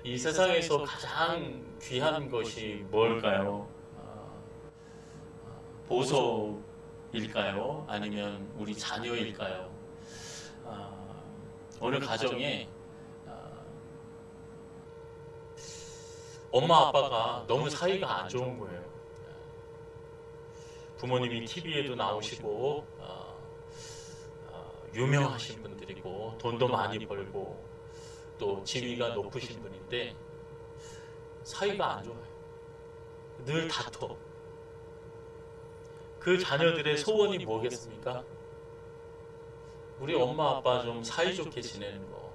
이 세상에서 가장 귀한 것이 뭘까요? 보석일까요? 아니면 우리 자녀일까요? 어느 가정에 엄마 아빠가 너무 사이가 안 좋은 거예요. 부모님이 TV에도 나오시고 유명하신 분들이고 돈도 많이 벌고 또 지위가 높으신 분인데 사이가 안 좋아요. 늘 다퉈. 그 자녀들의 소원이 뭐겠습니까? 우리 엄마 아빠 좀 사이좋게 지내는 거.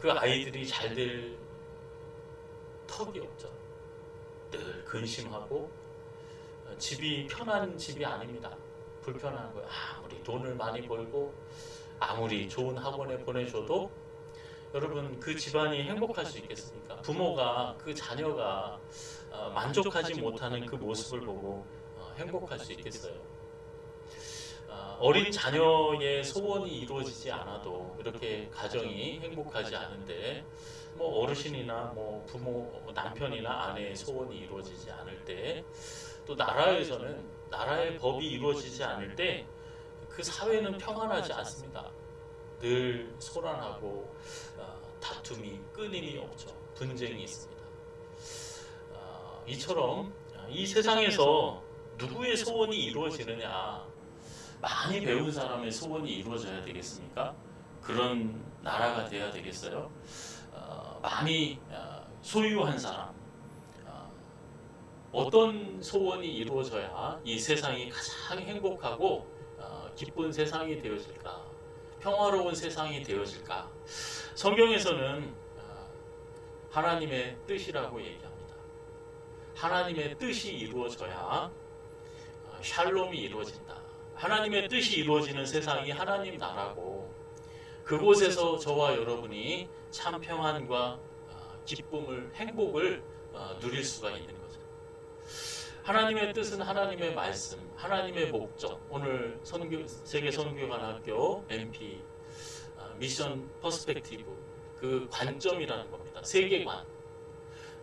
그 아이들이 잘 될 턱이 없죠. 늘 근심하고 집이 편한 집이 아닙니다. 불편한 거예요. 아무리 돈을 많이 벌고 아무리 좋은 학원에 보내줘도 여러분 그 집안이 행복할 수 있겠습니까? 부모가 그 자녀가 만족하지 못하는 그 모습을 보고 행복할 수 있겠어요? 어린 자녀의 소원이 이루어지지 않아도 이렇게 가정이 행복하지 않은데 뭐 어르신이나 뭐 부모, 남편이나 아내의 소원이 이루어지지 않을 때 또 나라에서는 나라의 법이 이루어지지 않을 때 그 사회는 평안하지 않습니다. 늘 소란하고 다툼이 끊임이 없죠. 분쟁이 있습니다. 이처럼 이 세상에서 누구의 소원이 이루어지느냐, 많이 배운 사람의 소원이 이루어져야 되겠습니까? 그런 나라가 돼야 되겠어요? 많이 소유한 사람, 어떤 소원이 이루어져야 이 세상이 가장 행복하고 기쁜 세상이 되어질까? 평화로운 세상이 되어질까? 성경에서는 하나님의 뜻이라고 얘기합니다. 하나님의 뜻이 이루어져야 샬롬이 이루어진다. 하나님의 뜻이 이루어지는 세상이 하나님 나라고, 그곳에서 저와 여러분이 참 평안과 기쁨을, 행복을 누릴 수가 있는 거죠. 하나님의 뜻은 하나님의 말씀, 하나님의 목적. 오늘 세계 선교관학교 MP 미션 퍼스펙티브, 그 관점이라는 겁니다. 세계관.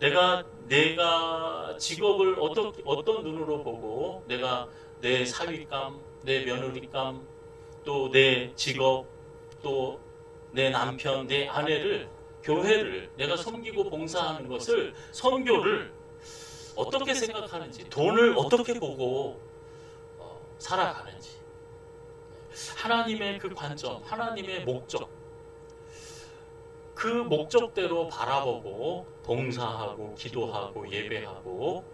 내가 직업을 어떤 눈으로 보고, 내가 내 사위감, 내 며느리감, 또 내 직업, 또 내 남편, 내 아내를, 교회를 내가 섬기고 봉사하는 것을, 선교를 어떻게 생각하는지, 돈을 어떻게 보고 살아가는지, 하나님의 그 관점, 하나님의 목적, 그 목적대로 바라보고 봉사하고 기도하고 예배하고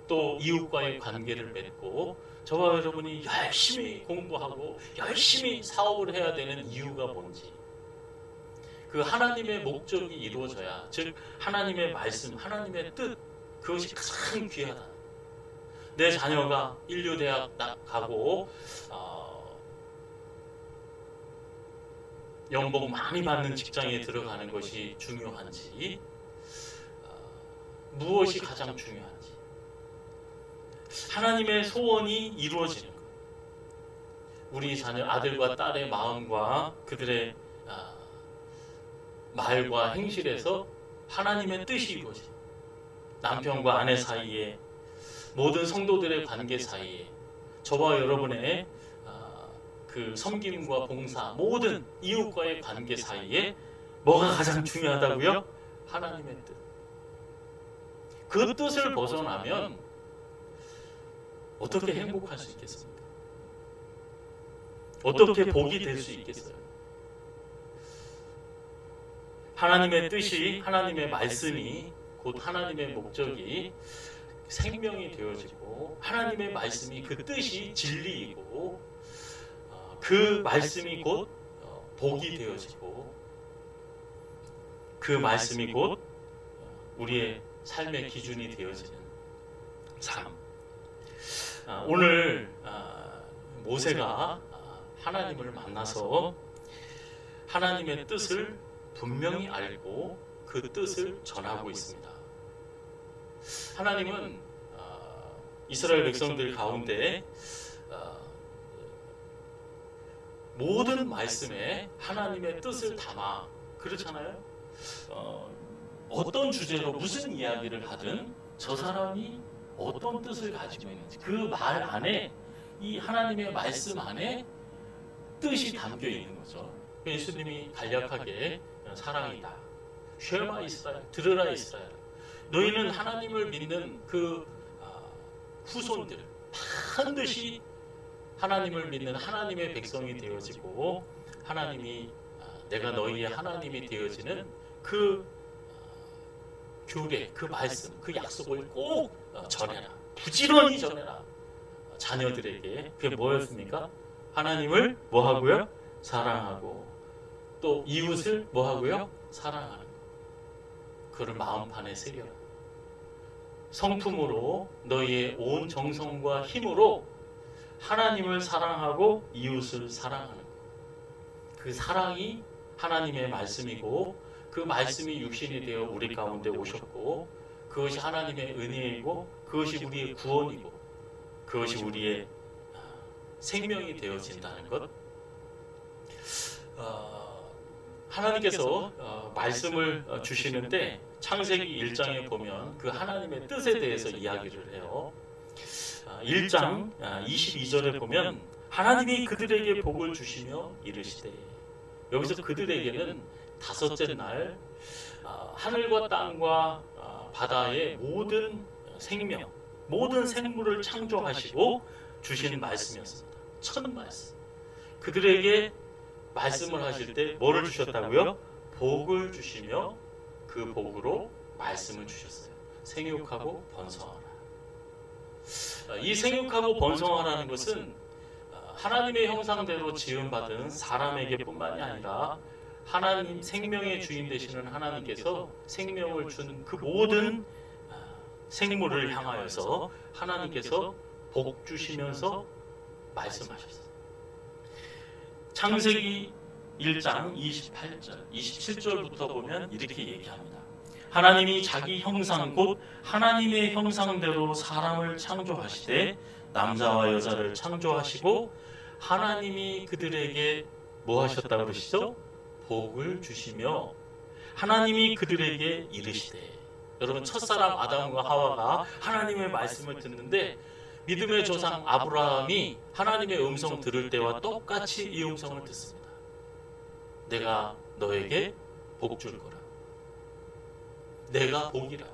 또 이웃과의 관계를 맺고, 저와 여러분이 열심히 공부하고 열심히 사업을 해야 되는 이유가 뭔지, 그 하나님의 목적이 이루어져야, 즉 하나님의 말씀, 하나님의 뜻, 그것이 가장 귀하다. 내 자녀가 인류대학 가고 연봉 많이 받는 직장에 들어가는 것이 중요한지, 무엇이 가장 중요한지, 하나님의 소원이 이루어지는 것, 우리 자녀 아들과 딸의 마음과 그들의 말과 행실에서 하나님의 뜻이 이루어지는, 남편과 아내 사이에, 모든 성도들의 관계 사이에, 저와 여러분의 그 섬김과 봉사, 모든 이웃과의 관계 사이에 뭐가 가장 중요하다고요? 하나님의 뜻. 그 뜻을 벗어나면 어떻게 행복할 수 있겠습니까? 어떻게 복이 될 수 있겠어요? 하나님의 뜻이, 하나님의 말씀이, 곧 하나님의 목적이 생명이 되어지고, 하나님의 말씀이, 그 뜻이 진리이고, 그 말씀이 곧 복이 되어지고, 그 말씀이 곧 우리의 삶의 기준이 되어지는 삶. 오늘 모세가 하나님을 만나서 하나님의 뜻을 분명히 알고 그 뜻을 전하고 있습니다. 하나님은 이스라엘 백성들 가운데 모든 말씀에 하나님의 뜻을 담아, 그렇잖아요. 어떤 주제로 무슨 이야기를 하든 저 사람이 어떤 뜻을 가지고 있는지 그 말 안에, 이 하나님의 말씀 안에 뜻이 담겨 있는 거죠. 예수님이 간략하게 사랑이다, 쉐마 이스라엘, 들으라 이스라엘, 너희는 하나님을 믿는 그 후손들 반드시 하나님을 믿는 하나님의 백성이 되어지고, 하나님이 내가 너희의 하나님이 되어지는 그 교례, 그 말씀, 그 약속을 꼭 전해라, 부지런히 전해라. 자녀들에게. 그게 뭐였습니까? 하나님을 뭐하고요? 사랑하고, 또 이웃을 뭐하고요? 사랑하는 것. 그를 마음판에 새겨라. 성품으로 너희의 온 정성과 힘으로 하나님을 사랑하고 이웃을 사랑하는 것. 그 사랑이 하나님의 말씀이고, 그 말씀이 육신이 되어 우리 가운데 오셨고, 그것이 하나님의 은혜이고, 그것이 우리의 구원이고, 그것이 우리의 생명이 되어진다는 것. 하나님께서 말씀을 주시는데 창세기 1장에 보면 그 하나님의 뜻에 대해서 이야기를 해요. 1장 22절에 보면 하나님이 그들에게 복을 주시며 이르시되, 여기서 그들에게는 다섯째 날 하늘과 땅과 바다의 모든 생명, 모든 생물을 창조하시고 주신 말씀이었습니다. 첫 말씀. 그들에게 말씀을 하실 때 뭐를 주셨다고요? 복을 주시며 그 복으로 말씀을 주셨어요. 생육하고 번성하라. 이 생육하고 번성하라는 것은 하나님의 형상대로 지음받은 사람에게 뿐만이 아니라 하나님, 생명의 주인 되시는 하나님께서 생명을 준 그 모든 생물을 향하여서 하나님께서 복 주시면서 말씀하셨어요. 창세기 1장 28절, 27절부터 보면 이렇게 얘기합니다. 하나님이 자기 형상 곧 하나님의 형상대로 사람을 창조하시되 남자와 여자를 창조하시고 하나님이 그들에게 뭐 하셨다고 그러시죠? 복을 주시며 하나님이 그들에게 이르시되. 여러분, 첫사람 아담과 하와가 하나님의 말씀을 듣는데 믿음의 조상 아브라함이 하나님의 음성 들을 때와 똑같이 이 음성을 듣습니다. 내가 너에게 복 줄 거라. 내가 복이라.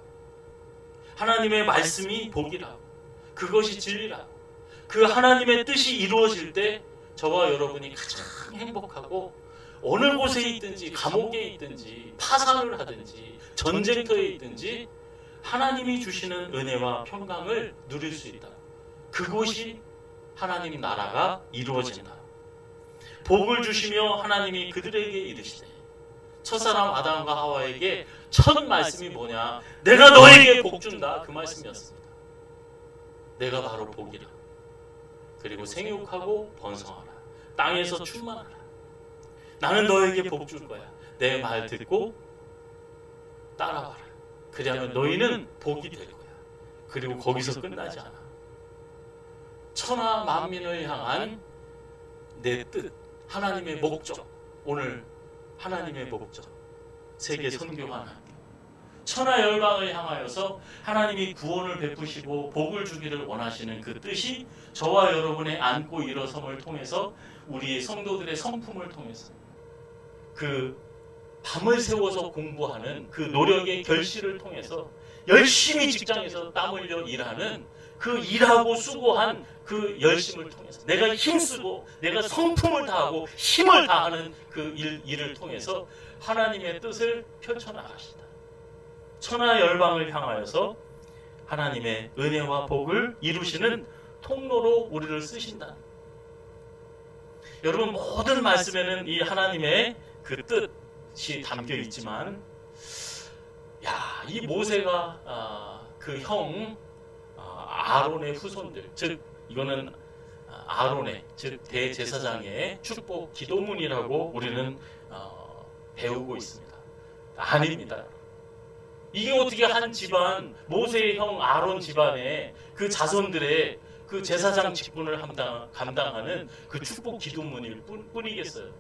하나님의 말씀이 복이라. 그것이 진리라. 그 하나님의 뜻이 이루어질 때 저와 여러분이 가장 행복하고, 어느 곳에 있든지 감옥에 있든지 파산을 하든지 전쟁터에 있든지 하나님이 주시는 은혜와 평강을 누릴 수 있다. 그곳이 하나님 나라가 이루어진다. 복을 주시며 하나님이 그들에게 이르시되. 첫사람 아담과 하와에게 첫 말씀이 뭐냐? 내가 너에게 복 준다. 그 말씀이었습니다. 내가 바로 복이라. 그리고 생육하고 번성하라. 땅에서 충만하라. 나는 너에게 복 줄 거야. 내 말 듣고 따라와라. 그리하면 너희는 복이 될 거야. 그리고 거기서 끝나지 않아. 천하 만민을 향한 내 뜻, 하나님의 목적. 오늘 하나님의 목적, 세계 선교하는 천하 열방을 향하여서 하나님이 구원을 베푸시고 복을 주기를 원하시는 그 뜻이 저와 여러분의 안고 일어섬을 통해서, 우리의 성도들의 성품을 통해서, 그 밤을 새워서 공부하는 그 노력의 결실을 통해서, 열심히 직장에서 땀 흘려 일하는 그 일하고 수고한 그 열심을 통해서, 내가 힘쓰고 내가 성품을 다하고 힘을 다하는 그 일을 통해서 하나님의 뜻을 펼쳐나가시다. 천하 열방을 향하여서 하나님의 은혜와 복을 이루시는 통로로 우리를 쓰신다. 여러분, 모든 말씀에는 이 하나님의 그 뜻이 담겨 있지만, 이 모세가 그 형 아론의 후손들, 즉 이거는 아론의, 즉 대제사장의 축복 기도문이라고 우리는 배우고 있습니다. 아닙니다. 이게 어떻게 한 집안, 모세의 형 아론 집안의 그 자손들의 그 제사장 직분을 감당하는 그 축복 기도문일 뿐이겠어요.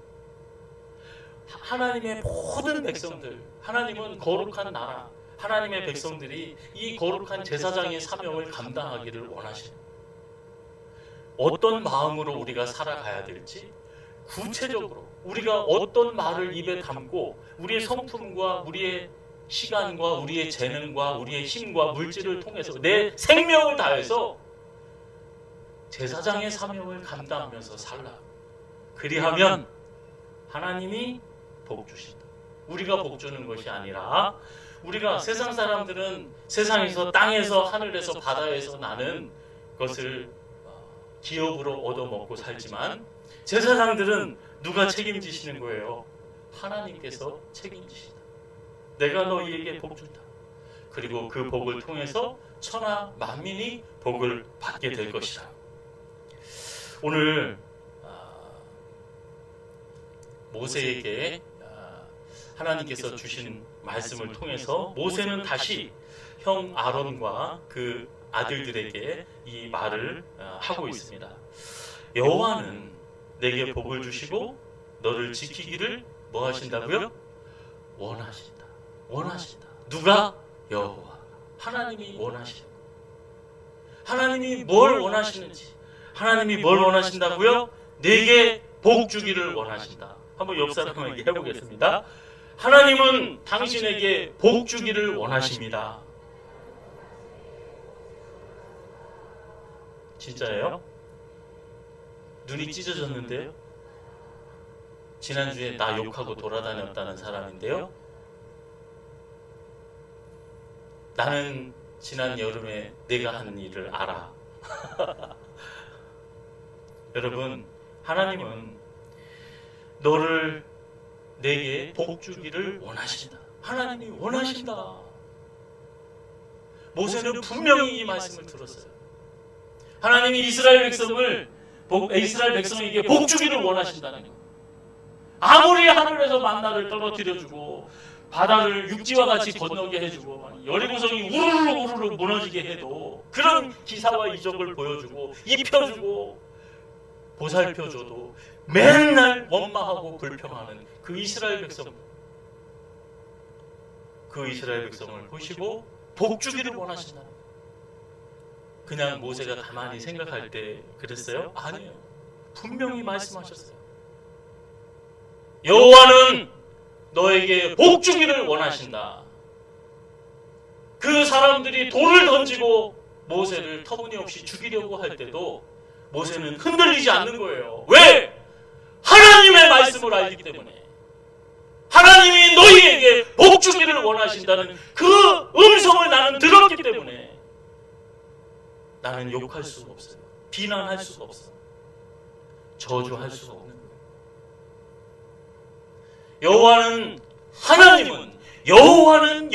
하나님의 모든 백성들, 하나님은 거룩한 나라, 하나님의 백성들이 이 거룩한 제사장의 사명을 감당하기를 원하십니다. 어떤 마음으로 우리가 살아가야 될지, 구체적으로 우리가 어떤 말을 입에 담고 우리의 성품과 우리의 시간과 우리의 재능과 우리의 힘과 물질을 통해서 내 생명을 다해서 제사장의 사명을 감당하면서 살라. 그리하면 하나님이 복 주신다. 우리가 복 주는 것이 아니라, 우리가 세상 사람들은 세상에서, 땅에서, 하늘에서, 바다에서 나는 것을 기업으로 얻어먹고 살지만, 제사장들은 누가 책임지시는 거예요? 하나님께서 책임지시다. 내가 너희에게 복 준다. 그리고 그 복을 통해서 천하 만민이 복을 받게 될 것이다. 오늘 모세에게 하나님께서 주신 말씀을 통해서 모세는 다시 형 아론과 그 아들들에게 이 말을 하고 있습니다. 여호와는 내게 복을 주시고 너를 지키기를 뭐 하신다고요? 원하신다. 원하신다. 누가? 여호와. 하나님이 원하시는 거예요. 하나님이 뭘 원하시는지, 하나님이 뭘 원하신다고요? 내게 복 주기를 원하신다. 한번 옆 사람에게 해보겠습니다. 하나님은 당신에게 복 주기를 원하십니다. 진짜예요? 눈이 찢어졌는데요? 지난주에 나 욕하고 돌아다녔다는 사람인데요? 나는 지난 여름에 내가 하는 일을 알아. 여러분, 하나님은 너를, 내게 복 주기를 원하신다. 하나님이 원하신다. 모세는 분명히 이 말씀을 들었어요. 하나님이 이스라엘 백성에게 복 주기를 원하신다는 거예요. 아무리 하늘에서 만나를 떨어뜨려주고 바다를 육지와 같이 건너게 해주고 여리고성이 우르르 무너지게 해도, 그런 기사와 이적을 보여주고 입혀주고 보살펴줘도 맨날 원망하고 불평하는 그 이스라엘 백성을 보시고 복 주기를 원하신다. 그냥 모세가 가만히 생각할 때 그랬어요? 아니에요. 분명히 말씀하셨어요. 여호와는 너에게 복 주기를 원하신다. 그 사람들이 돌을 던지고 모세를 터무니없이 죽이려고 할 때도 모세는 흔들리지 않는 거예요. 왜? 하나님의 말씀을 알기 때문에. 하나님이 너희에게 복 주기를 원하신다는 그 음성을 나는 들었기 때문에 나는 욕할 수가 없어요. 비난할 수가 없어요. 저주할 수가 없는 거예요. 하나님은 여호와는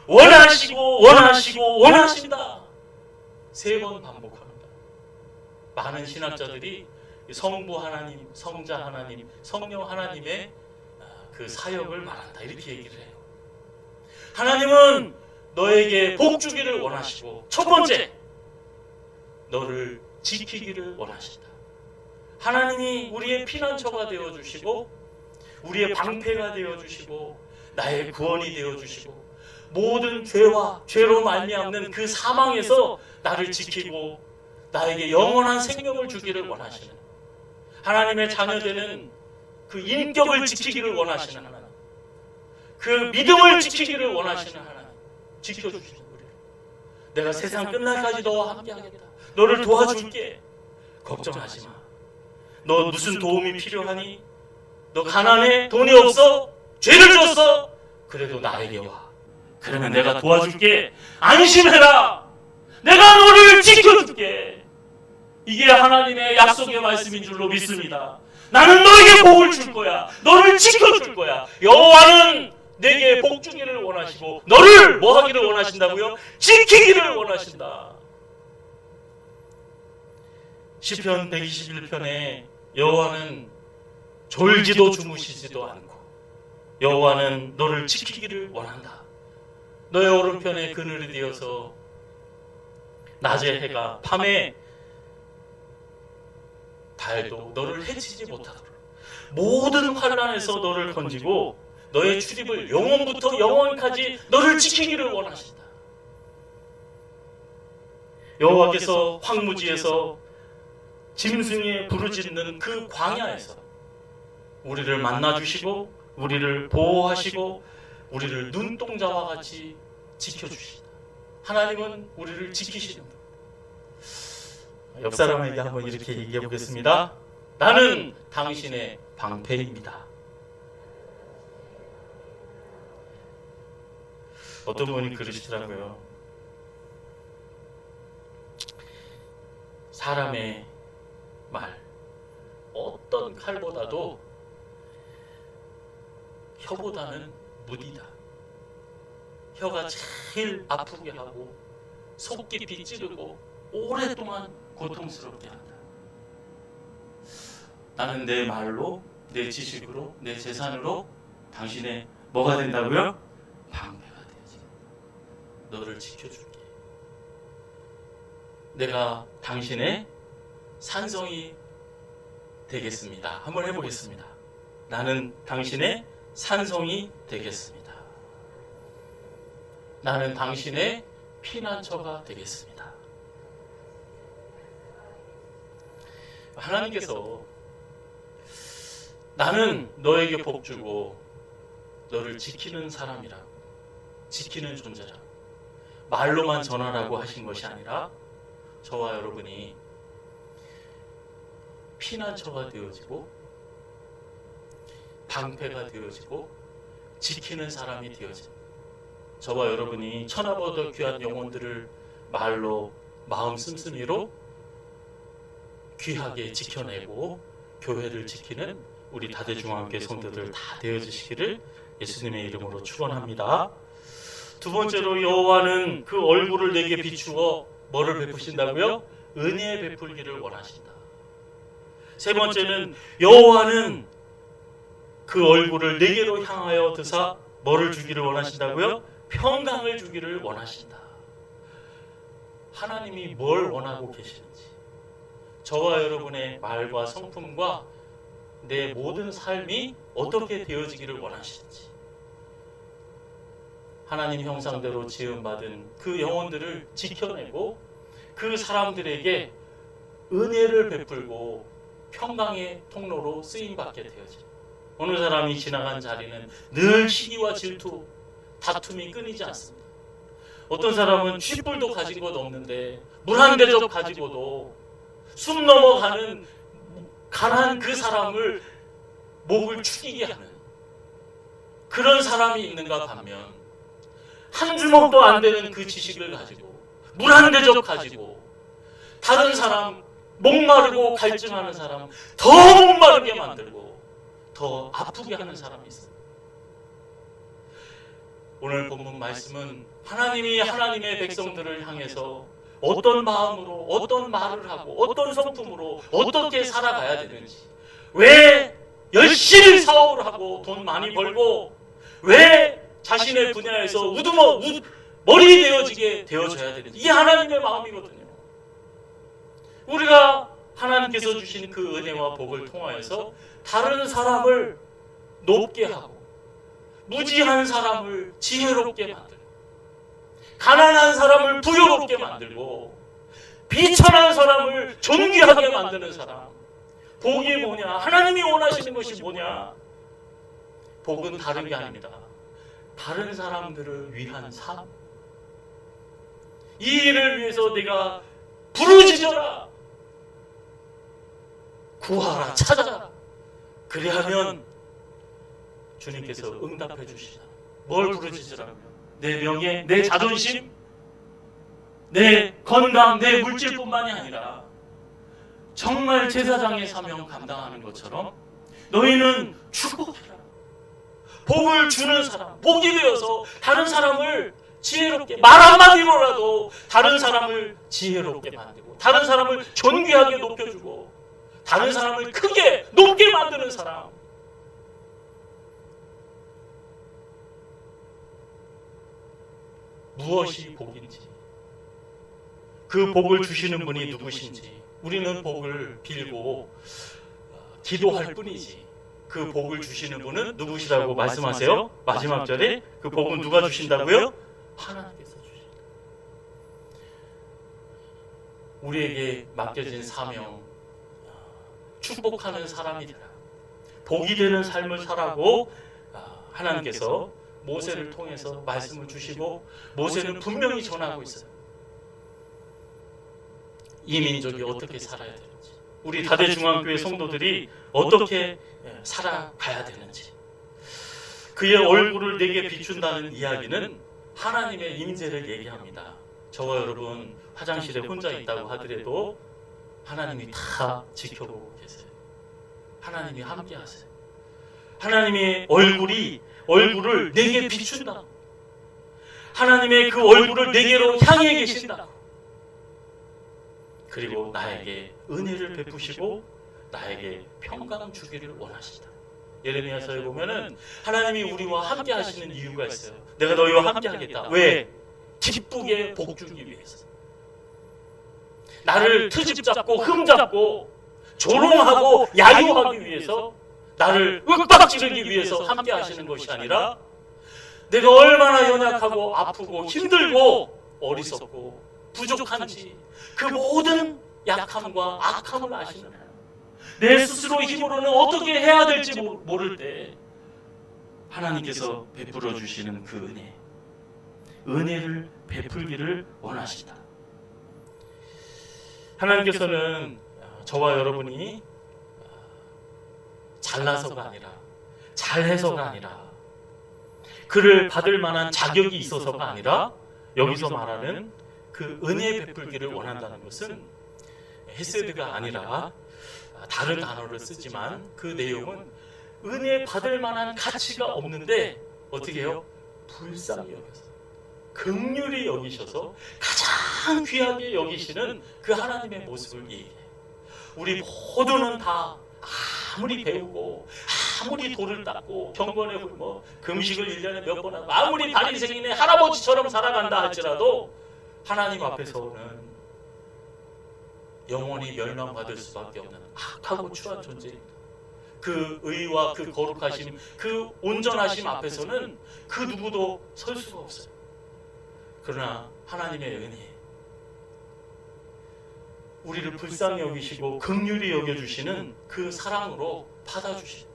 원하신다. 3번 반복합니다. 많은 신학자들이 성부 하나님, 성자 하나님, 성령 하나님의 그 사역을 말한다, 이렇게 얘기를 해요. 하나님은 너에게 복 주기를 원하시고, 첫 번째, 너를 지키기를 원하신다. 하나님이 우리의 피난처가 되어주시고, 우리의 방패가 되어주시고, 나의 구원이 되어주시고, 모든 죄로 말미암는 그 사망에서 나를 지키고 나에게 영원한 생명을 주기를 원하시는, 하나님의 자녀되는 그 인격을 지키기를 원하시는 하나님, 그 믿음을 지키기를 원하시는 하나님, 지켜주시는 우리를. 내가 세상 끝날까지 너와 함께하겠다. 너를 도와줄게. 걱정하지 마. 너 무슨 도움이 필요하니? 너 가난해? 돈이 없어? 죄를 졌어? 그래도 나에게 와. 그러면 내가 도와줄게. 안심해라. 내가 너를 지켜줄게. 이게 하나님의 약속의 말씀인 줄로 믿습니다. 나는 너에게 복을 줄 거야. 너를 지켜줄 거야. 여호와는 내게 복 주기를 원하시고 너를 뭐 하기를 원하신다고요? 지키기를 원하신다. 시편 121편에 여호와는 졸지도 주무시지도 않고 여호와는 너를 지키기를 원한다. 너의 오른편에 그늘이 되어서 낮에 해가 밤에 달도 너를 해치지 못하도록 모든 환난에서 너를 건지고 너의 출입을 영원부터 영원까지 너를 지키기를 원하신다. 여호와께서 황무지에서 짐승의 부르짖는 그 광야에서 우리를 만나주시고 우리를 보호하시고 우리를 눈동자와 같이 지켜주시다. 하나님은 우리를 지키시는 분. 옆 사람에게 한번 이렇게 얘기해 보겠습니다. 나는 당신의 방패입니다. 어떤 분이 그러시더라고요. 사람의 말, 어떤 칼보다도 혀보다는 무디다. 혀가 제일 아프게 하고 속 깊이 찌르고 오랫동안 고통스럽게 한다. 나는 내 말로, 내 지식으로, 내 재산으로 당신의 뭐가 된다고요? 방패가 되어지겠다. 너를 지켜줄게. 내가 당신의 산성이 되겠습니다. 한번 해보겠습니다. 나는 당신의 산성이 되겠습니다. 나는 당신의 피난처가 되겠습니다. 하나님께서 나는 너에게 복 주고 너를 지키는 사람이라고, 지키는 존재라고 말로만 전하라고 하신 것이 아니라 저와 여러분이 피난처가 되어지고 방패가 되어지고 지키는 사람이 되어진 저와 여러분이 천하보다 귀한 영혼들을 말로 마음 씀씀이로 귀하게 지켜내고 교회를 지키는 우리 다대중앙교회 성도들 다 되어주시기를 예수님의 이름으로 축원합니다. 두 번째로 여호와는 그 얼굴을 내게 비추어 뭐를 베푸신다고요? 은혜 베풀기를 원하신다. 세 번째는 여호와는 그 얼굴을 내게로 향하여 드사 뭐를 주기를 원하신다고요? 평강을 주기를 원하신다. 하나님이 뭘 원하고 계시는지, 저와 여러분의 말과 성품과 내 모든 삶이 어떻게 되어지기를 원하시는지, 하나님 형상대로 지음받은 그 영혼들을 지켜내고 그 사람들에게 은혜를 베풀고 평강의 통로로 쓰임받게 되어집니다. 어느 사람이 지나간 자리는 늘 시기와 질투, 다툼이 끊이지 않습니다. 어떤 사람은 쉿불도 가진 것 없는데 물 한 대접 가지고도 숨 넘어가는 가난한 그 사람을 목을 축이게 하는 그런 사람이 있는가 반면 한 주먹도 안 되는 그 지식을 가지고 물 한 대접 가지고 다른 사람 목마르고 갈증하는 사람 더 목마르게 만들고 더 아프게 하는 사람이 있습니다. 오늘 본문 말씀은 하나님이 하나님의 백성들을 향해서 어떤 마음으로 어떤 말을 하고 어떤 성품으로 어떻게 살아가야 되는지, 왜 열심히 사업을 하고 돈 많이 벌고 왜 자신의 분야에서 머리 되어지게 되어져야 되는지, 이게 하나님의 마음이거든요. 우리가 하나님께서 주신 그 은혜와 복을 통하여서 다른 사람을 높게 하고 무지한 사람을 지혜롭게 만들고 가난한 사람을 부유롭게 만들고 비천한 사람을 존귀하게 만드는 사람, 복이 뭐냐? 하나님이 원하시는 것이 뭐냐? 복은 다른 게 아닙니다. 다른 사람들을 위한 삶. 이 일을 위해서 내가 부르짖어라, 구하라, 찾아라. 그리하면 주님께서 응답해 주시잖아요. 뭘 부르짖으라면? 내 명예, 내 자존심, 내 건강, 내 물질뿐만이 아니라 정말 제사장의 사명 감당하는 것처럼 너희는 축복해라. 복을 주는 사람, 복이 되어서 다른 사람을 지혜롭게, 말 한마디로라도 다른 사람을 지혜롭게 만들고 다른 사람을 존귀하게 높여주고 다른 사람을 크게 높게 만드는 사람. 무엇이 복인지, 그 복을 주시는 분이 누구신지 우리는 복을 빌고 기도할 뿐이지 그 복을 주시는 분은 누구시라고 말씀하세요? 마지막 절에 그 복은 누가 주신다고요? 하나님께서 주신다. 우리에게 맡겨진 사명, 축복하는 사람이 되라, 복이 되는 삶을 살아고 하나님께서 모세를 통해서 말씀을 주시고 모세는 분명히 전하고 있어요. 이 민족이 어떻게 살아야 되는지, 우리 다대중앙교회 성도들이 어떻게 살아가야 되는지, 그의 얼굴을 내게 비춘다는 이야기는 하나님의 임재를 얘기합니다. 저와 여러분 화장실에 혼자 있다고 하더라도 하나님이 다 지켜보고 계세요. 하나님이 함께 하세요. 하나님의 얼굴을 내게 비춘다. 하나님의 그 얼굴을 내게로 향해 계신다. 그리고 나에게 은혜를 베푸시고 나에게 평강 주기를 원하시다. 예레미야서에 보면은 하나님이 우리와 함께 하시는 이유가 있어요. 내가 너희와 함께 하겠다. 왜? 기쁘게 복주기 위해서. 나를 트집 잡고 흠 잡고 조롱하고 야유하기 위해서, 나를 윽박지르기 위해서 함께 하시는 것이 아니라 내가 얼마나 연약하고 아프고 힘들고 어리석고 부족한지 그 모든 약함과 악함을 아시는 하나님, 내 스스로 힘으로는 어떻게 해야 될지 모를 때 하나님께서 베풀어 주시는 그 은혜를 베풀기를 원하시다. 하나님께서는 저와 여러분이 잘나서가 아니라, 잘해서가 아니라, 그를 받을 만한 자격이 있어서가 아니라, 여기서 말하는 그 은혜 베풀기를 원한다는 것은 헤세드가 아니라 다른 단어를 쓰지만 그 내용은 은혜 받을 만한 가치가 없는데 어떻게 해요? 불쌍히 여겨서, 긍휼히 여기셔서 가장 귀하게 여기시는 그 하나님의 모습을 얘기해요. 우리 모두는 다 아무리 배우고 아무리 돌을 닦고 경건에 굶어 금식을 1년에 몇 번 하고 아무리 바리새인의 할아버지처럼 살아간다 할지라도 하나님 앞에서는 영원히 멸망받을 수밖에 없는 악하고 추한 존재입니다. 그 의와 그 거룩하심, 그 온전하심 앞에서는 그 누구도 설 수가 없어요. 그러나 하나님의 은혜, 우리를 불쌍히 여기시고 긍휼히 여겨주시는 그 사랑으로 받아주시는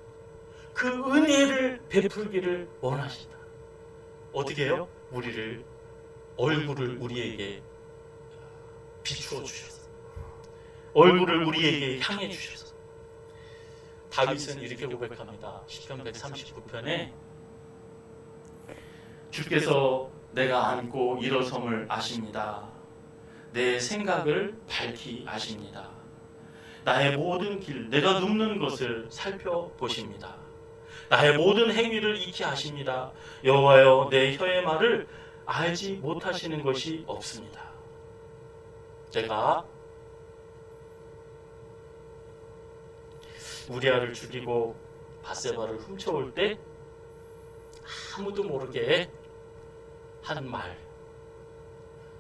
그 은혜를 베풀기를 원하신다. 어떻게 해요? 얼굴을 우리에게 비추어 주셔서, 얼굴을 우리에게 향해 주셔서. 다윗은 이렇게 고백합니다. 시편 139편에 주께서 내가 앉고 일어섬을 아십니다. 내 생각을 밝히 아십니다. 나의 모든 길, 내가 눕는 것을 살펴보십니다. 나의 모든 행위를 익히 아십니다. 여호와여, 내 혀의 말을 알지 못하시는 것이 없습니다. 제가 우리아를 죽이고 바세바를 훔쳐올 때 아무도 모르게 한 말,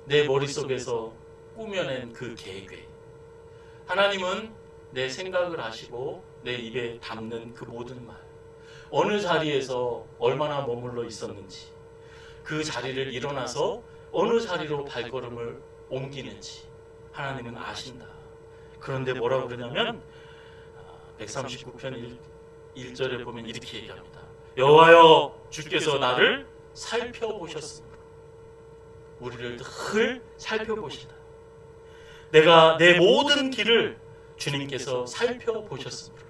내 머릿속에서 꾸며낸 그 계획, 하나님은 내 생각을 아시고 내 입에 담는 그 모든 말, 어느 자리에서 얼마나 머물러 있었는지, 그 자리를 일어나서 어느 자리로 발걸음을 옮기는지 하나님은 아신다. 그런데 뭐라고 그러냐면 139편 1절에 보면 이렇게 얘기합니다. 여호와여, 주께서 나를 살펴보셨습니다. 우리를 늘 살펴보신다. 내가 내 모든 길을 주님께서 살펴보셨습니다.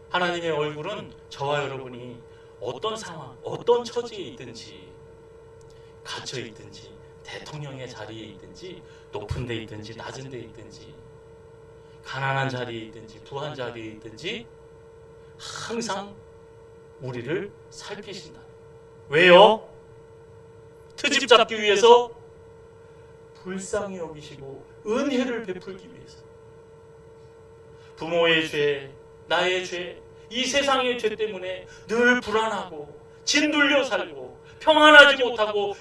하나님의 얼굴은 저와 여러분이 어떤 상황, 어떤 처지에 있든지, 갇혀 있든지, 대통령의 자리에 있든지, 높은 데 있든지, 낮은 데 있든지, 가난한 자리에 있든지, 부한 자리에 있든지 항상 우리를 살피신다. 왜요? 트집 잡기 위해서, 불쌍히 여기시고 은혜를 베풀기 위해서. 부모의 죄, 나의 죄, 이 세상의 죄 때문에 늘 불안하고 짓눌려 살고 평안하지 못하고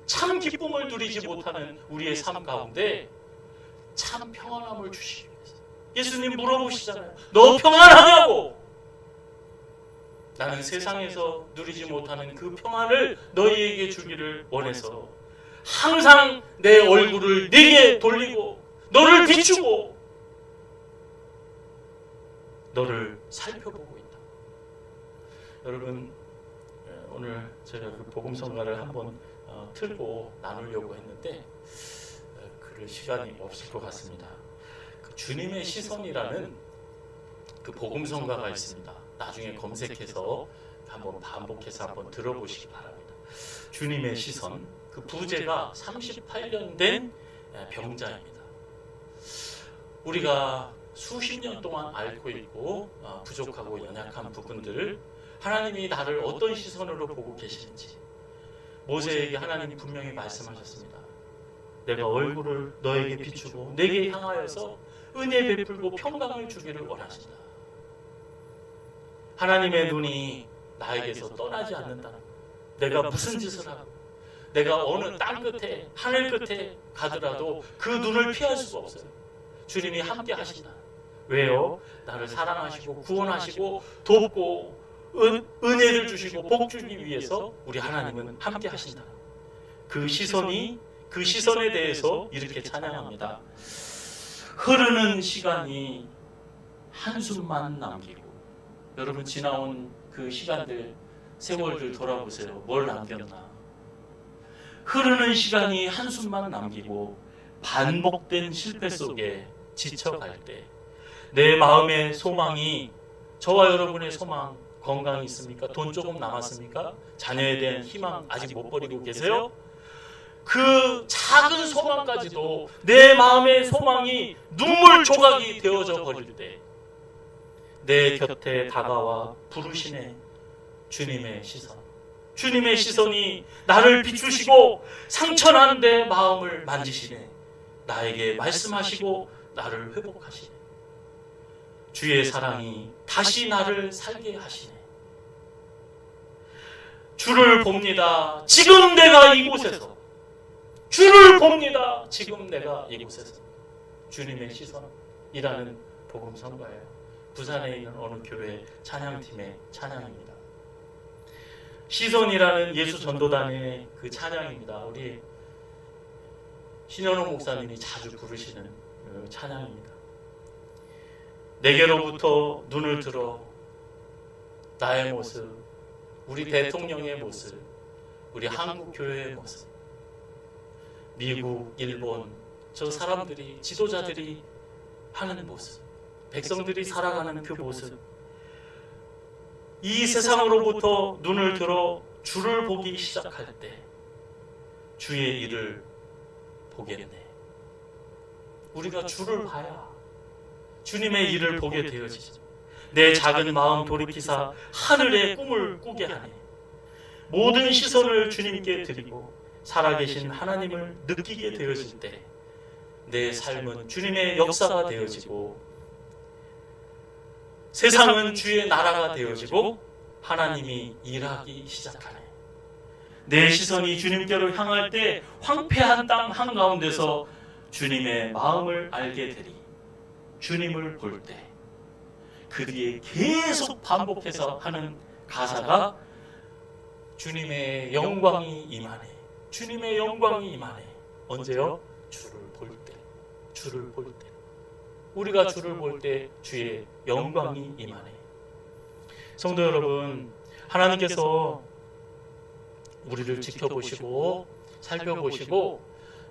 참 기쁨을 누리지 못하는 우리의 삶 가운데 참 평안함을 주시기 위해서 예수님 물어보시잖아요. 너 평안하냐고. 나는 세상에서 누리지 못하는 그 평안을 너희에게 주기를 원해서 항상 내 얼굴을 네게 돌리고 너를 비추고 너를 살펴보고 있다. 여러분, 오늘 제가 그 복음성가를 한번 틀고 나누려고 했는데 그럴 시간이 없을 것 같습니다. 그 주님의 시선이라는 그 복음성가가 있습니다. 나중에 검색해서 한번 반복해서 한번 들어보시기 바랍니다. 주님의 시선, 그 부제가 38년 된 병자입니다. 우리가 수십 년 동안 앓고 있고 부족하고 연약한 부분들을 하나님이 나를 어떤 시선으로 보고 계시는지 모세에게 하나님이 분명히 말씀하셨습니다. 내가 얼굴을 너에게 비추고 내게 향하여서 은혜 베풀고 평강을 주기를 원하신다. 하나님의 눈이 나에게서 떠나지 않는다는 것. 내가 무슨 짓을 하고 내가 어느 땅 끝에 하늘 끝에 가더라도 그 눈을 피할 수가 없어요. 주님이 함께 하신다. 왜요? 나를 사랑하시고 구원하시고 돕고 은혜를 주시고 복 주기 위해서 우리 하나님은 함께 하신다. 그 시선에 대해서 이렇게 찬양합니다. 흐르는 시간이 한숨만 남기고. 여러분, 지나온 그 시간들, 세월들 돌아보세요. 뭘 남겼나? 흐르는 시간이 한숨만 남기고 반복된 실패 속에 지쳐갈 때 내 마음의 소망이, 저와 여러분의 소망, 건강이 있습니까? 돈 조금 남았습니까? 자녀에 대한 희망 아직 못 버리고 계세요? 그 작은 소망까지도 내 마음의 소망이 눈물 조각이 되어져 버릴 때 내 곁에 다가와 부르시네. 주님의 시선, 주님의 시선이 나를 비추시고 상처난 내 마음을 만지시네. 나에게 말씀하시고 나를 회복하시네. 주의 사랑이 다시 나를 살게 하시네. 주를 봅니다. 지금 내가 이곳에서. 주를 봅니다. 지금 내가 이곳에서. 주님의 시선이라는 복음성가예요. 부산에 있는 어느 교회 찬양팀의 찬양입니다. 시선이라는 예수 전도단의 그 찬양입니다. 우리 신현호 목사님이 자주 부르시는 그 찬양입니다. 내게로부터 눈을 들어 나의 모습, 우리 대통령의 모습, 우리 한국 교회의 모습, 미국, 일본, 저 사람들이, 지도자들이 하는 모습, 백성들이 살아가는 그 모습, 이 세상으로부터 눈을 들어 주를 보기 시작할 때 주의 일을 보겠네. 우리가 주를 봐야 주님의 일을 보게 되어지죠. 내 작은 마음 돌이키사 하늘의 꿈을 꾸게 하네. 모든 시선을 주님께 드리고 살아계신 하나님을 느끼게 되어질 때 내 삶은 주님의 역사가 되어지고 세상은 주의 나라가 되어지고 하나님이 일하기 시작하네. 내 시선이 주님께로 향할 때 황폐한 땅 한가운데서 주님의 마음을 알게 되리. 주님을 볼 때 그 뒤에 계속 반복해서 하는 가사가 주님의 영광이 임하네. 주님의 영광이 임하네. 언제요? 주를 볼 때. 주를 볼 때. 우리가 주를 볼 때 주의 영광이 임하네. 성도 여러분, 하나님께서 우리를 지켜보시고 살펴보시고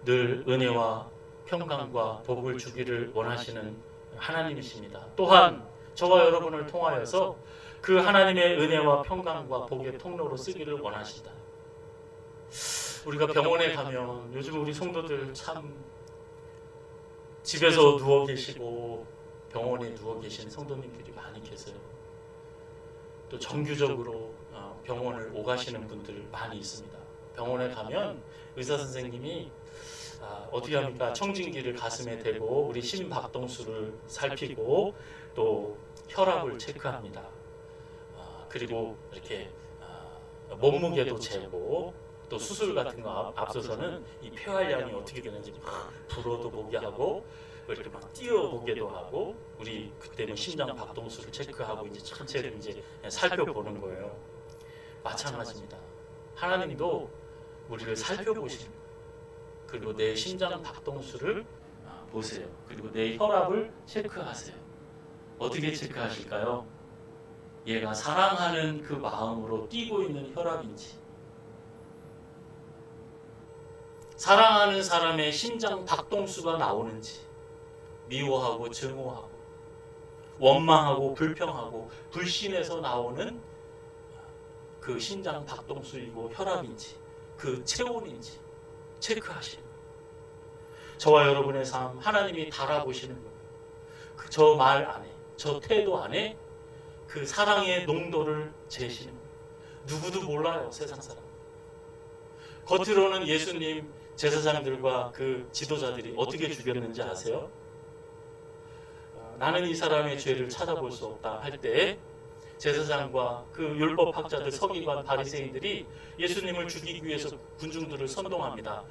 늘 은혜와 평강과 복을 주기를 원하시는 하나님이십니다. 또한 저와 여러분을 통하여서 그 하나님의 은혜와 평강과 복의 통로로 쓰기를 원하신다. 우리가 병원에 가면 요즘 우리 성도들 참 집에서 누워 계시고 병원에 누워 계신 성도님들이 많이 계세요. 또 정규적으로 병원을 오가시는 분들 많이 있습니다. 병원에 가면 의사 선생님이 어떻게 합니까? 청진기를 가슴에 대고 우리 심박동수를 살피고 또 혈압을 체크합니다. 그리고 이렇게 몸무게도 재고 또 수술 같은 거 앞서서는 이 폐활량이 어떻게 되는지 불어도 보게 하고 이렇게 막 뛰어보기도 하고, 우리 그때는 심장 박동수를 체크하고 이제 천체를 이제 살펴보는 거예요. 마찬가지입니다. 하나님도 우리를 살펴보시는 거예요. 그리고 내 심장 박동수를 보세요. 그리고 내 혈압을 체크하세요. 어떻게 체크하실까요? 얘가 사랑하는 그 마음으로 뛰고 있는 혈압인지, 사랑하는 사람의 심장 박동수가 나오는지, 미워하고 증오하고 원망하고 불평하고 불신에서 나오는 그 심장 박동수이고 혈압인지, 그 체온인지 체크하시는 거예요. 저와 여러분의 삶 하나님이 달아보시는 거예요. 저 말 안에, 저 태도 안에 그 사랑의 농도를 재시는 거예요. 누구도 몰라요, 세상 사람. 겉으로는 예수님 제사장들과 그 지도자들이 어떻게 죽였는지 아세요? 나는 이 사람의 죄를 찾아볼 수 없다 할 때 제사장과 그 율법학자들, 서기관, 바리새인들이 예수님을 죽이기 위해서 군중들을 선동합니다.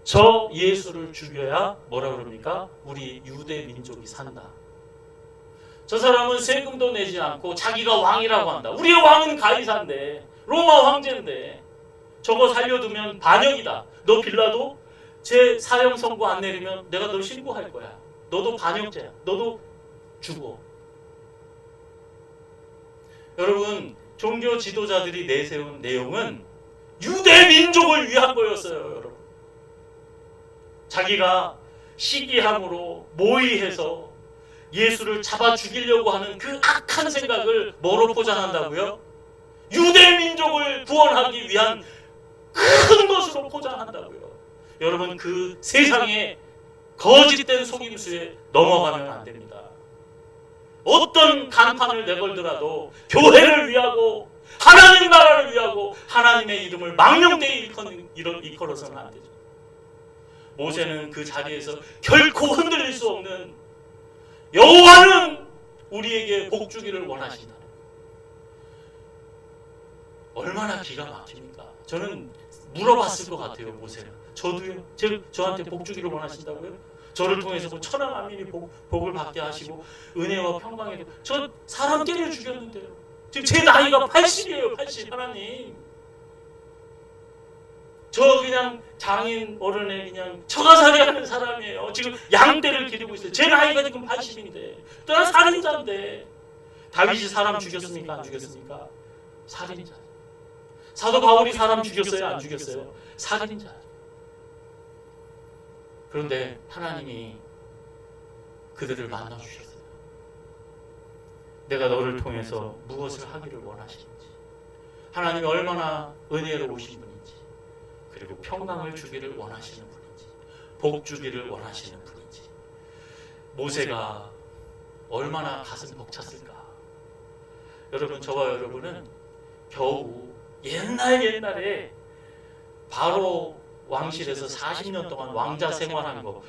저 예수를 죽여야 뭐라 그럽니까? 우리 유대 민족이 산다. 저 사람은 세금도 내지 않고 자기가 왕이라고 한다. 우리의 왕은 가이사인데, 로마 황제인데 저거 살려두면 반역이다. 너 빌라도 제 사형 선고 안 내리면 내가 널 신고할 거야. 너도 반역죄야. 너도 죽어. 여러분, 종교 지도자들이 내세운 내용은 유대 민족을 위한 거였어요. 여러분, 자기가 시기함으로 모의해서 예수를 잡아 죽이려고 하는 그 악한 생각을 뭐로 포장한다고요? 유대 민족을 구원하기 위한 큰 것으로 포장한다고요. 여러분, 그 세상에 거짓된 속임수에 넘어가면 안 됩니다. 어떤 간판을 내걸더라도 교회를 위하고 하나님 나라를 위하고 하나님의 이름을 망령되이 일컬어서는 안 되죠. 모세는 그 자리에서 결코 흔들릴 수 없는, 여호와는 우리에게 복 주기를 원하신다. 얼마나 기가 막힙니까? 저는 물어봤을 것 같아요, 모세가. 저도요. 저한테 복 주기를 원하신다고요? 저를 통해서 천하 만민이 복을 받게 하시고 은혜와 평강에, 저 사람 때려 죽였는데요. 지금 제 나이가 80이에요. 80. 하나님, 저 그냥 장인 어른의 그냥 처가살이 하는 사람이에요. 지금 양떼를 기르고 있어요. 제 나이가 지금 80인데 난 살인자인데. 다윗이 사람 죽였습니까? 안 죽였습니까? 살인자. 사도 바울이 사람 죽였어요? 안 죽였어요? 살인자. 그런데 하나님이 그들을 만나주셨어요. 내가 너를 통해서 무엇을 하기를 원하시는지, 하나님이 얼마나 은혜로우신 분인지, 그리고 평강을 주기를 원하시는 분인지, 복 주기를 원하시는 분인지. 모세가 얼마나 가슴 벅찼을까. 여러분, 저와 여러분은 겨우 옛날에 바로 왕실에서 40년 동안 왕자 생활한 거,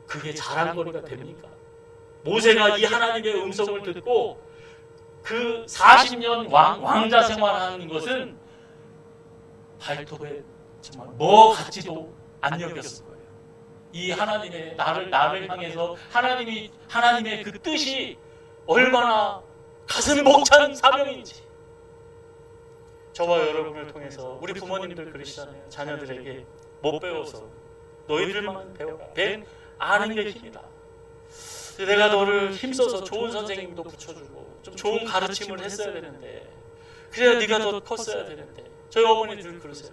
그게 자랑거리가 됩니까? 모세가 이 하나님의 음성을 듣고 그 40년 왕자 생활하는 것은 발톱에 정말 뭐 같지도 안 여겼을 거예요. 이 하나님의 나를 향해서 하나님의 그 뜻이 얼마나 가슴 벅찬 사명인지. 저와 여러분을 통해서 우리 부모님들 그러시잖아요. 자녀들에게 못 배워서 너희들만 배워라. 배 아는 게 힘이다. 내가 너를 힘써서 좋은 선생님도 붙여주고 좀 좋은 가르침을 했어야 되는데, 그래야 네가 더 컸어야 되는데. 저희 어머니들 그러세요.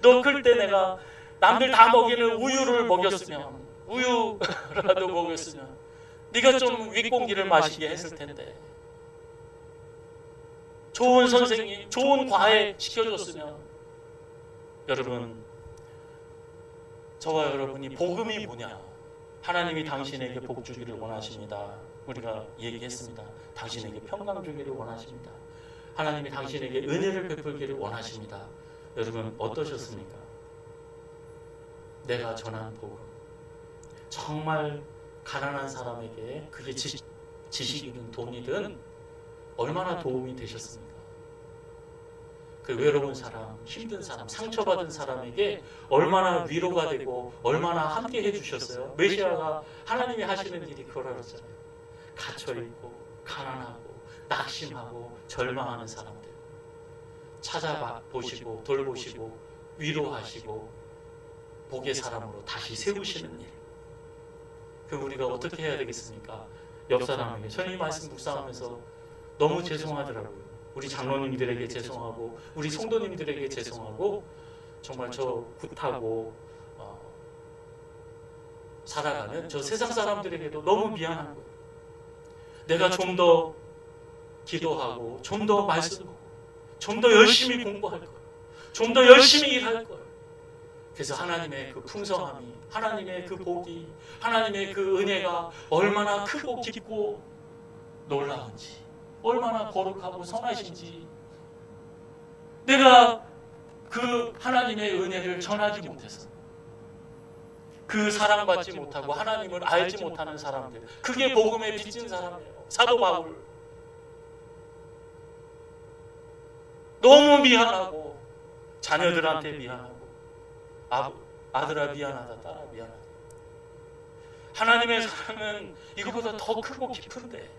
너 클 때 내가 남들 다 먹이는 우유를 먹였으면, 우유라도 먹였으면 네가 좀 윗공기를 마시게 했을 텐데. 좋은 선생님, 좋은 과외 시켜줬으면. 여러분, 저와 여러분이 복음이 뭐냐? 하나님이 당신에게 복 주기를 원하십니다. 우리가 얘기했습니다. 당신에게 평강 주기를 원하십니다. 하나님이 당신에게 은혜를 베풀기를 원하십니다. 여러분, 어떠셨습니까? 내가 전한 복음, 정말 가난한 사람에게, 그게 지식이든 돈이든 얼마나 도움이 되셨습니까? 그 외로운 사람, 힘든 사람, 상처받은 사람에게 얼마나 위로가 되고 얼마나 함께 해주셨어요. 메시아가 하나님이 하시는 일이 그거라 그랬잖아요. 갇혀있고 가난하고 낙심하고 절망하는 사람들 찾아보시고 돌보시고 위로하시고 복의 사람으로 다시 세우시는 일. 그 우리가 어떻게 해야 되겠습니까? 옆 사람에게 저는 이 말씀 묵상하면서 너무 죄송하더라고요. 우리 장로님들에게 죄송하고 우리 성도님들에게 죄송하고 정말 저 굿하고 살아가는 저 세상 사람들에게도 너무 미안한 거예요. 내가 좀 더 기도하고 좀 더 말씀하고 좀 더 열심히 공부할 거예요. 좀 더 열심히 일할 거예요. 그래서 하나님의 그 풍성함이, 하나님의 그 복이, 하나님의 그 은혜가 얼마나 크고 깊고 놀라운지, 얼마나 거룩하고 선하신지 내가 그 하나님의 은혜를 전하지 못해서 그 사랑받지 못하고 하나님을 알지 못하는 사람들, 그게 복음에 빚진 사람이에요. 사도 바울 너무 미안하고 자녀들한테 미안하고 아들아 미안하다, 딸아 미안하다. 하나님의 사랑은 이거보다 더 크고 깊은데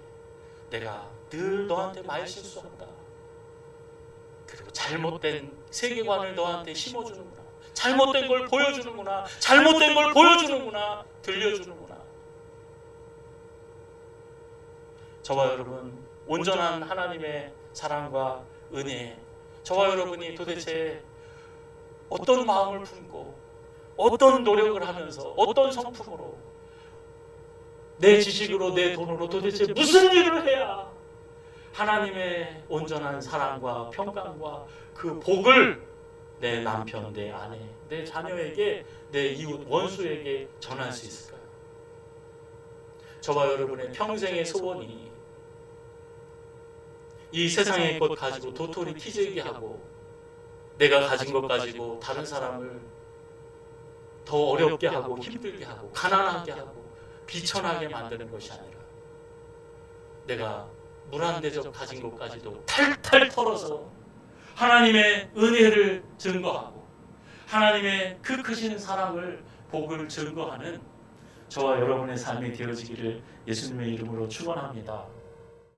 내가 늘 너한테 말실수한다. 그리고 잘못된 세계관을 너한테 심어주는구나. 잘못된 걸 보여주는구나. 잘못된 걸 보여주는구나. 들려주는구나. 저와 여러분, 온전한 하나님의 사랑과 은혜, 저와 여러분이 도대체 어떤 마음을 품고 어떤 노력을 하면서 어떤 성품으로 내 지식으로 내 돈으로 도대체 무슨 일을 해야 하나님의 온전한 사랑과 평강과 그 복을 내 남편, 내 아내, 내 자녀에게, 내 이웃, 원수에게 전할 수 있을까요? 저와 여러분의 평생의 소원이 이 세상의 것 가지고 도토리 키재기 하고 내가 가진 것 가지고 다른 사람을 더 어렵게 하고 힘들게 하고 가난하게 하고 비천하게 만드는 것이 아니라 내가 물 한 대접 가진 것까지도 탈탈 털어서 하나님의 은혜를 증거하고 하나님의 그 크신 사랑을 복을 증거하는 저와 여러분의 삶이 되어지기를 예수님의 이름으로 축원합니다.